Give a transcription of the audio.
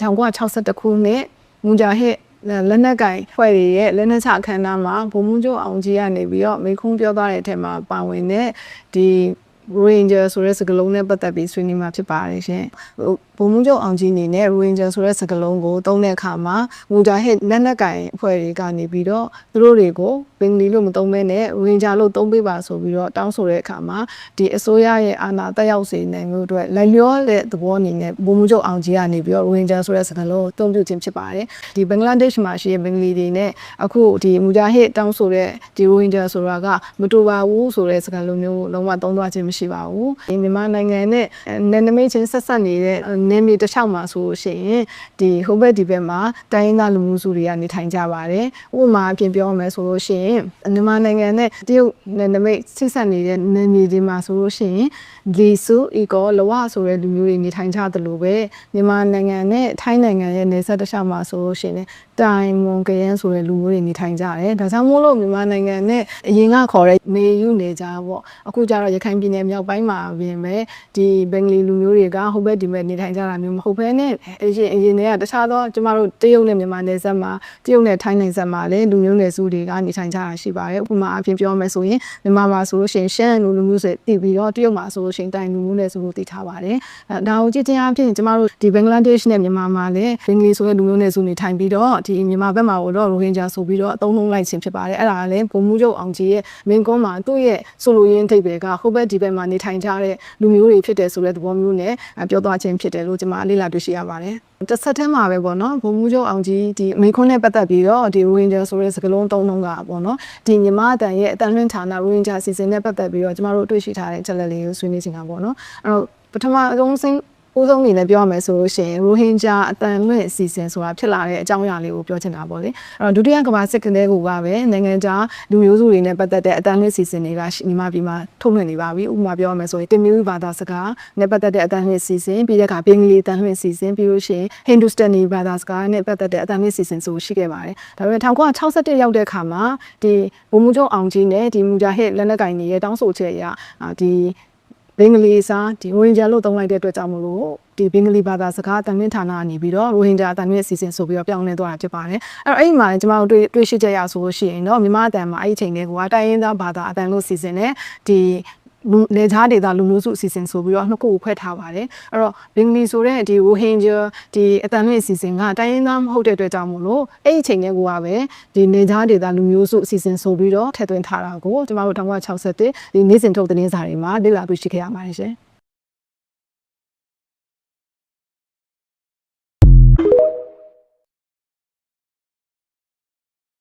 1962ခုနှစ်မူဂျာဟစ်လက်နက်ကိုင်ဖွဲ့တွေရဲ့လက်နက်ချအခမ်းအနားမှာဗိုလ်မှူးချုပ်အောင်ကြီးကနေပြီးတော့မိခုံးပြောသွားတဲ့အထက်မှာပါဝင်တဲ့ဒီ Ranger ဆိုတဲ့စကားလုံးနဲ့ပတ်သက်ပြီးဆွေးနွေးမှာဖြစ်ပါတယ်ရှင်။ဗိုလ်မှူးချုပ်အောင်ကြီးအနေနဲ့ Ranger ဆိုတဲ့စကားလုံးကိုသုံးတဲ့အခါမှာမူဂျာဟစ်လက်နက်ကိုင်အဖွဲ့တွေကနေပြီးတော့သူတို့တွေကိုဘင်္ဂလီလို့မသုံးဘဲနဲ့ Ranger လို့သုံးပေးပါဆိုပြီးတော့တောင်းဆိုတဲ့အခါမှာဒီအစိုးရရဲ့အာဏာတက်ရောက်စေနိုင်မှုအတွက်လိုက်လျောတဲ့သဘောအနေနဲ့ဗိုလ်မှူးချုပ်အောင်ကြီးကနေပြီးတော့ Ranger ဆိုတဲ့စကားလုံးကိုသုံးပြုခြင်းဖြစ်ပါတယ်။ဒီဘင်္ဂလားဒေ့ရှ်မှာရှိတဲ့ဘင်္ဂလီတွေနဲ့အခုဒီမူဂျာဟစ်တောင်းဆိုတဲ့ဒီ Ranger ဆိုတာကမတူပါဘူးဆိုတဲ့စကားလုံးမျိုးလုံးဝသုံးသွားခြင်းမရှိပါဘူး။ဒီမြန်မာနိုင်ငံနဲ့နယ်နိမိတ်ချင်းဆက်ဆက်နေတဲ့နယ်မြေတစ်လျှောက်မှာဆိုရှင်ဒီဟိုဘက်ဒီဘက်မှာတိုင်းရင်းသားလူမျိုးစုတွေကနေထိုင်ကြပါတယ်။ဥပမာအပြင်ပြောမယ်ဆိုလို့ရှိရင်မြန်မာနိုင်ငံနဲ့တရုတ်နယ်နိမိတ်ဆက်ဆက်နေတဲ့နယ်မြေတွေမှာဆိုလို့ရှိရင်လီဆူအီကောလဝဆိုတဲ့လူမျိုးတွေနေထိုင်ကြသလိုပဲမြန်မာနိုင်ငံနဲ့ထိုင်းနိုင်ငံရဲ့နယ်စပ်တစ်လျှောက်မှာဆိုလို့ရှိရင်တိုင်မွန်ကရန်ဆိုတဲ့လူမျိုးတွေနေထိုင်ကြတယ်။ဒါကြောင့်မို့လို့မြန်မာနိုင်ငံနဲ့အရင်ကခေါ်တဲ့မေယူနေကြပေါ့။အခုကျတော့ရခိုင်ပြည်နယ်မြောက်ပိုင်းမှာပြင်မဲ့ဒီဘင်္ဂလီလူမျိုးတွေကဟိုဘက်ဒီဘက်နေထိုင်ကြတာမျိုးမဟုတ်ဘဲနဲ့အရင်တွေကတခြားသောကျမတို့တရုတ်နဲ့မြန်မာနယ်စပ်မှာတရုတ်နဲ့ထိုင်းနယ်စပ်မှာလည်းလူမျိုးနယ်စုတွေကနေထိုင်ကြတာရှိပါတယ်။ဥပမာအပြင်ပြောမယ်ဆိုရင်မြန်မာမှာဆိုလို့ရှိရင်ရှမ်းလူမျိုးတွေတည်ပြီးတော့တရုတ်မှာဆိုလို့ရှိရင်တိုင်လူမျိုးနယ်စုကိုတည်ထားပါတယ်။ဒါကိုကြည့်ချင်းအပြင်ကျမတို့ဒီဘင်္ဂလားဒေ့ရှ်နဲ့မြန်မာမှာလည်းဘင်္ဂလီဆိုတဲ့လူမျိုးနယ်စုနေထိုင်ပြီးတော့ဒီမြန်မာဘက်မှာတော့ရိုဟင်ဂျာဆိုပြီးတော့အသုံးလုံးလိုက်ခြင်းဖြစ်ပါတယ်။အဲ့ဒါကလည်းဗိုလ်မှူးချုပ်အောင်ကြီးရဲ့မင်းကုန်းမှာသူ့ရဲ့ဆိုလိုရင်းထိပ်ပဲကဟိုဘက်ဒီဘက်မှာနေထိုင်ကြတဲ့လူမျိုးတွေဖြစ်တယ်ဆိုတဲ့သဘောမျိုးနဲ့ပြောသွားခြင်းဖြစ်တယ်လို့ကျွန်မလေ့လာတွေ့ရှိရပါတယ်။တစ်ဆက်တည်းမှာပဲပေါ့နော်ဗိုလ်မှူးချုပ်အောင်ကြီးဒီမိခွန်းနဲ့ပတ်သက်ပြီးတော့ဒီ Ranger ဆိုတဲ့စကားလုံးသုံးလုံးကပေါ့နော်ဒီမြန်မာအတန်ရဲ့အတန်လွှင့်ဌာန Ranger စီစဉ်နဲ့ပတ်သက်ပြီးတော့ကျွန်တော်တို့တွေ့ရှိထားတဲ့အချက်လက်လေးကိုဆွေးနွေးချင်တာပေါ့နော်။အဲ့တော့ပထမဦးဆုံးအနေနဲ့ပြောရမယ်ဆိုလို့ရှိရင်ရိုဟင်ဂျာအတန်လွင့်အစီအစဉ်ဆိုတာဖြစ်လာတဲ့အကြောင်းအရာလေးကိုပြောချင်တာပေါ့လေအဲ့တော့ဒုတိယကမ္ဘာစစ်ကလေးကပဲနိုင်ငံခြားလူမျိုးစုတွေနဲ့ပတ်သက်တဲ့အတန်လွင့်အစီအစဉ်တွေကမြန်မာပြည်မှာထုတ်လွှင့်နေပါပြီဥပမာပြောရမယ်ဆိုရင်တင်မျိုးဘာသာစကားနဲ့ပတ်သက်တဲ့အတန်လွင့်အစီအစဉ်ပြီးတဲ့အခါဘင်္ဂလီအတန်လွင့်အစီအစဉ်ပြီးလို့ရှိရင်ဟိန္ဒူစတန်နီဘာသာစကားနဲ့ပတ်သက်တဲ့အတန်လွင့်အစီအစဉ်ဆိုရှိခဲ့ပါတယ်ဒါပေမဲ့1961ရောက်တဲ့အခါမှာဒီဗိုလ်မှူးချုပ်အောင်ကြီးနဲ့ဒီမူဂျာဟစ်လက်နက်ကိုင်တွေရဲ့တောင်းဆိုချက်အရဒီဘင်္ဂလီစာဒီရိုဟင်ဂျာလို့သုံးလိုက်တဲ့အတွက်ကြောင့်မလို့ဒီဘင်္ဂလီဘာသာစကားအတန်လွင့်ဌာနကနေပြီးတော့ရိုဟင်ဂျာအတန်လွင့်အစီအစဉ်ဆိုပြီးတော့ပြောင်းလဲသွားတာဖြစ်ပါတယ်အဲ့တော့အဲ့ဒီမှာကျမတို့တွေ့ရှိချက်ရဆိုလို့ရှိရင်တော့မြန်မာအတန်မှာအဲ့ဒီချိန်လေးကတိုင်းရင်းသားဘာသာအတန်လို့စီစဉ်တဲ့ဒီလေခြားဒေသလူမျိုးစုအစီအစဉ်ဆိုပြီးတော့နှစ်ခုကိုခွဲထားပါတယ်အဲ့တော့ဘင်္ဂလီဆိုတဲ့ဒီရိုဟင်ဂျာဒီအတန်လွင့်အစီအစဉ်ကတိုင်းရင်းသားမဟုတ်တဲ့အတွက်ကြောင့်မို့လို့အဲ့ဒီချိန်လေးကပဲဒီလေခြားဒေသလူမျိုးစုအစီအစဉ်ဆိုပြီးတော့ထည့်သွင်းထားတာကိုကျမတို့1961ဒီနေ့စဉ်ထုတ်သတင်းစာတွေမှာလေ့လာတွေ့ရှိခဲ့ရပါတယ်ရှင်